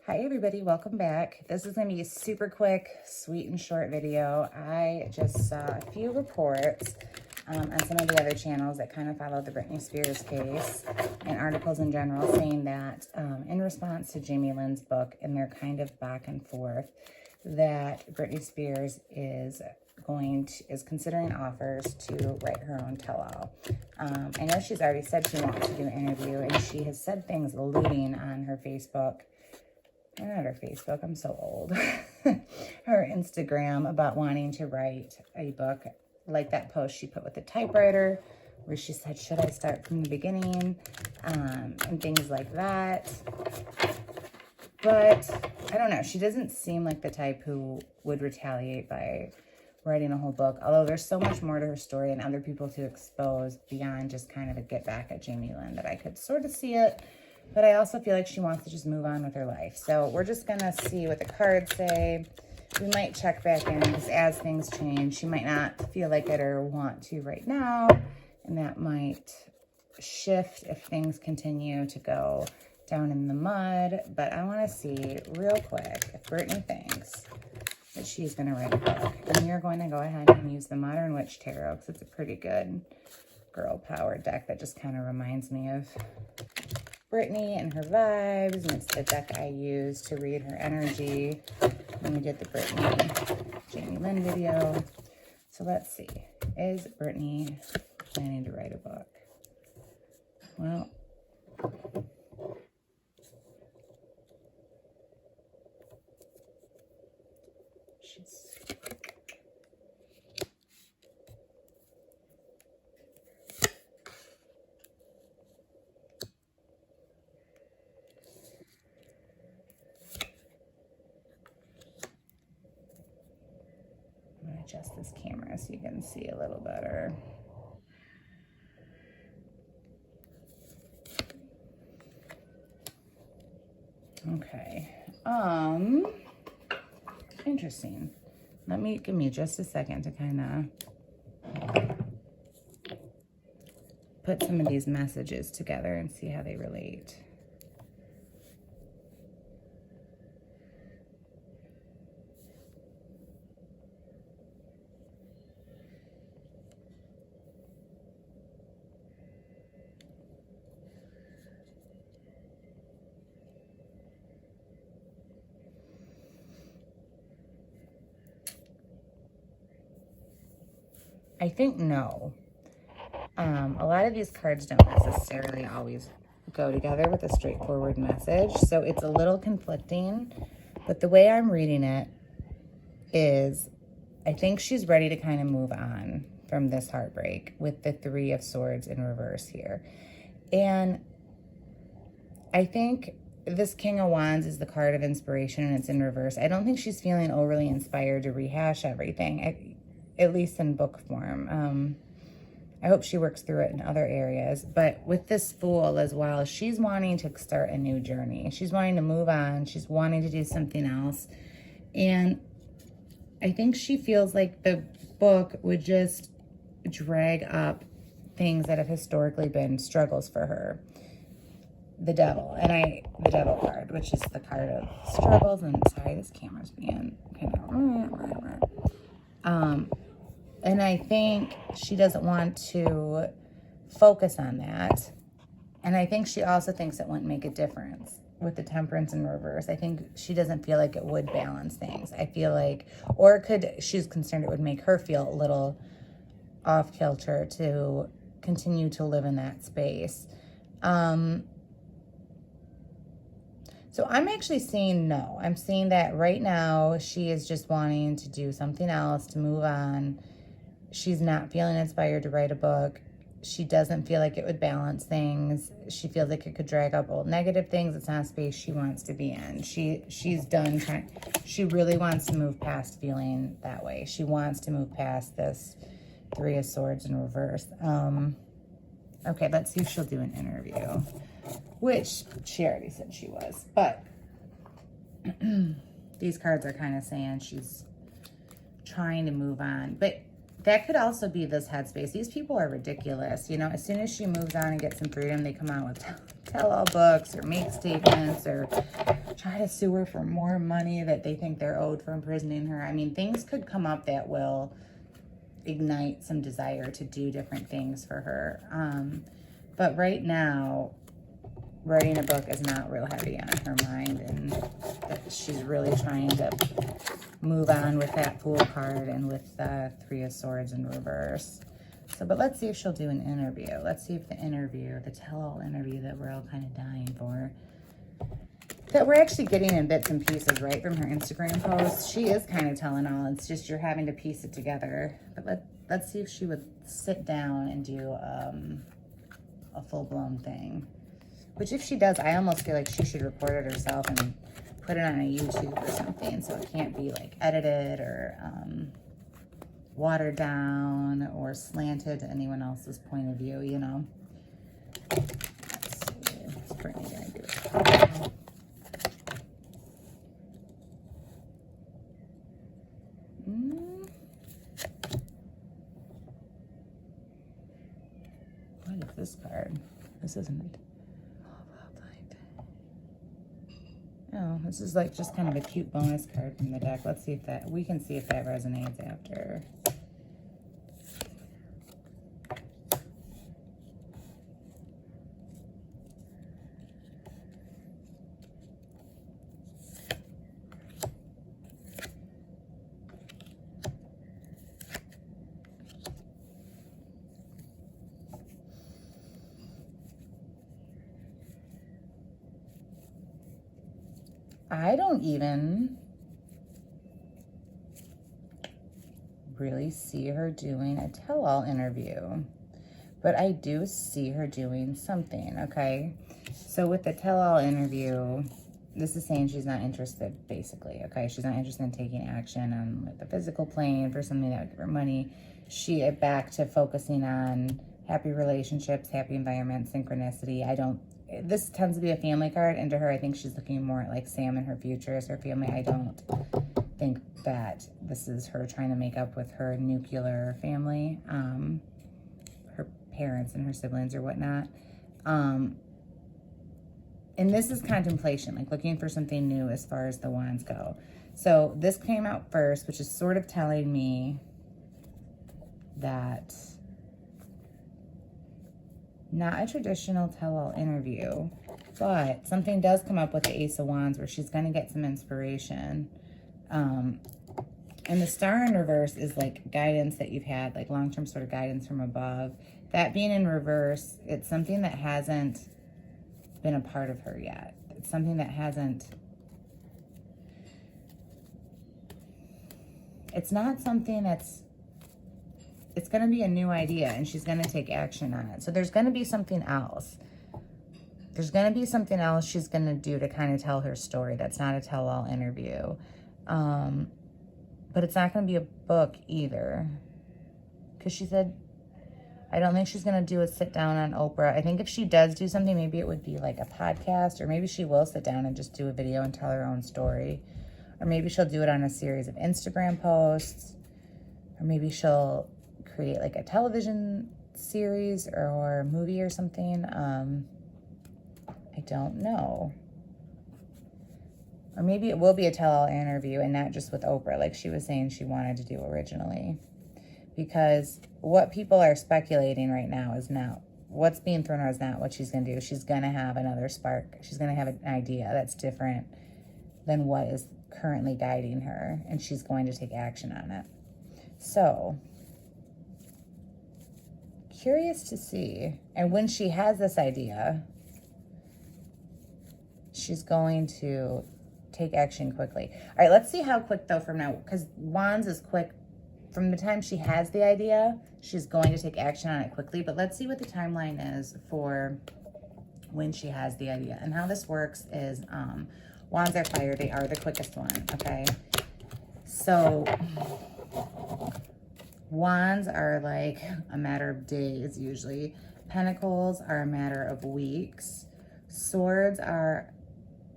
Hi everybody, welcome back. This is going to be a super quick, sweet and short video. I just saw a few reports on some of the other channels that kind of follow the Britney Spears case and articles in general saying that in response to Jamie Lynn's book and their kind of back and forth that Britney Spears is considering offers to write her own tell-all. I know she's already said she wants to do an interview, and she has said things alluding on her Facebook. Not her Facebook, I'm so old. Her Instagram about wanting to write a book, like that post she put with the typewriter where she said, should I start from the beginning? And things like that. But I don't know. She doesn't seem like the type who would retaliate by writing a whole book, although there's so much more to her story and other people to expose beyond just kind of a get back at Jamie Lynn that I could sort of see it. But I also feel like she wants to just move on with her life. So we're just going to see what the cards say. We might check back in because as things change, she might not feel like it or want to right now. And that might shift if things continue to go down in the mud. But I want to see real quick if Britney thinks that she's going to write a book. And we're going to go ahead and use the Modern Witch Tarot because it's a pretty good girl power deck that just kind of reminds me of Britney and her vibes, and it's the deck I used to read her energy when we did the Britney Jamie Lynn video. So let's see. Is Britney planning to write a book? Well, she's... adjust this camera so you can see a little better. Okay. Interesting. Give me just a second to kind of put some of these messages together and see how they relate. I think no. A lot of these cards don't necessarily always go together with a straightforward message, so it's a little conflicting. But the way I'm reading it is, I think she's ready to kind of move on from this heartbreak with the Three of Swords in reverse here. And I think this King of Wands is the card of inspiration, and it's in reverse. I don't think she's feeling overly inspired to rehash everything, at least in book form. I hope she works through it in other areas. But with this Fool as well, she's wanting to start a new journey. She's wanting to move on. She's wanting to do something else. And I think she feels like the book would just drag up things that have historically been struggles for her. The Devil. The Devil card, which is the card of struggles. And sorry, this camera's being kind of... And I think she doesn't want to focus on that. And I think she also thinks it wouldn't make a difference with the Temperance in reverse. I think she doesn't feel like it would balance things. I feel like, or she's concerned it would make her feel a little off kilter to continue to live in that space. So I'm actually seeing no. I'm seeing that right now she is just wanting to do something else, to move on. She's not feeling inspired to write a book. She doesn't feel like it would balance things. She feels like it could drag up old negative things. It's not a space she wants to be in. She's done she really wants to move past feeling that way. She wants to move past this Three of Swords in reverse. Okay, let's see if she'll do an interview, which she already said she was. But these cards are kind of saying she's trying to move on. But that could also be this headspace. These people are ridiculous. You know, as soon as she moves on and gets some freedom, they come out with tell-all books or make statements or try to sue her for more money that they think they're owed for imprisoning her. I mean, things could come up that will ignite some desire to do different things for her. But right now, writing a book is not real heavy on her mind, and she's really trying to move on with that Fool card and with the Three of Swords in reverse. So, but let's see if she'll do an interview. Let's see if the interview, the tell-all interview that we're all kind of dying for, that we're actually getting in bits and pieces, right, from her Instagram posts. She is kind of telling all. It's just you're having to piece it together. But let's see if she would sit down and do a full-blown thing. Which if she does, I almost feel like she should record it herself and put it on a YouTube or something, so it can't be like edited or watered down or slanted to anyone else's point of view, you know. Let's see, what's Brittany gonna do? What is this card? This isn't. Oh, this is like just kind of a cute bonus card from the deck. Let's see if that, we can see if that resonates after. I don't even really see her doing a tell-all interview, but I do see her doing something, okay? So with the tell-all interview, this is saying she's not interested, basically, okay? She's not interested in taking action on like, the physical plane for something that would give her money. She back to focusing on happy relationships, happy environment, synchronicity. This tends to be a family card, and to her, I think she's looking more at like Sam and her future as her family. I don't think that this is her trying to make up with her nuclear family, her parents and her siblings or whatnot. And this is contemplation, like looking for something new as far as the wands go. So this came out first, which is sort of telling me that not a traditional tell-all interview, but something does come up with the Ace of Wands where she's going to get some inspiration. And the Star in reverse is like guidance that you've had, like long-term sort of guidance from above. That being in reverse, it's something that hasn't been a part of her yet. It's something that hasn't... It's not something that's... It's going to be a new idea, and she's going to take action on it. So there's going to be something else. There's going to be something else she's going to do to kind of tell her story. That's not a tell-all interview. But it's not going to be a book either. Because she said, I don't think she's going to do a sit down on Oprah. I think if she does do something, maybe it would be like a podcast, or maybe she will sit down and just do a video and tell her own story. Or maybe she'll do it on a series of Instagram posts. Or maybe she'll create like a television series or movie or something. I don't know. Or maybe it will be a tell-all interview and not just with Oprah, like she was saying she wanted to do originally. Because what people are speculating right now is not, what's being thrown out is not what she's going to do. She's going to have another spark. She's going to have an idea that's different than what is currently guiding her, and she's going to take action on it. So, curious to see. And when she has this idea, she's going to take action quickly. All right, let's see how quick, though, from now, because Wands is quick. From the time she has the idea, she's going to take action on it quickly. But let's see what the timeline is for when she has the idea. And how this works is Wands are fire. They are the quickest one, okay? So Wands are like a matter of days usually. Pentacles are a matter of weeks. Swords are...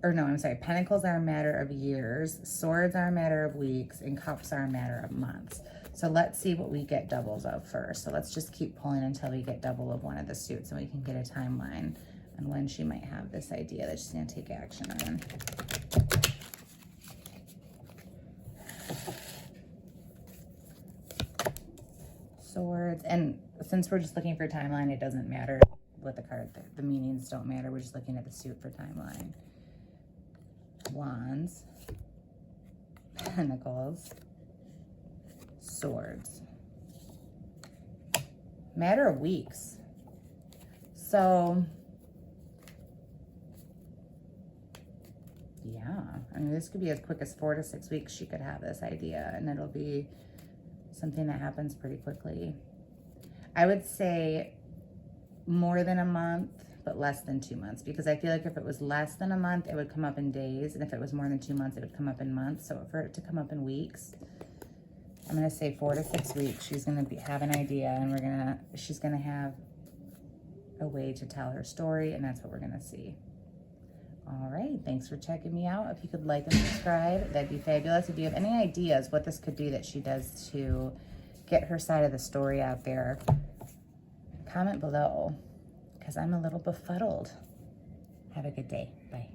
Pentacles are a matter of years, swords are a matter of weeks, and cups are a matter of months. So let's see what we get doubles of first. So let's just keep pulling until we get double of one of the suits, and we can get a timeline on when she might have this idea that she's going to take action on. cards. And since we're just looking for timeline, it doesn't matter what the card, the meanings don't matter. We're just looking at the suit for timeline. Wands, Pentacles, Swords. Matter of weeks. So, yeah, I mean, this could be as quick as 4 to 6 weeks. She could have this idea, and it'll be something that happens pretty quickly. I would say more than a month, but less than 2 months, because I feel like if it was less than a month, it would come up in days, and if it was more than 2 months, it would come up in months. So for it to come up in weeks, I'm gonna say 4 to 6 weeks. She's gonna have an idea, and she's gonna have a way to tell her story, and that's what we're gonna see. All right, thanks for checking me out. If you could like and subscribe, that'd be fabulous. If you have any ideas what this could be that she does to get her side of the story out there, comment below, because I'm a little befuddled. Have a good day. Bye.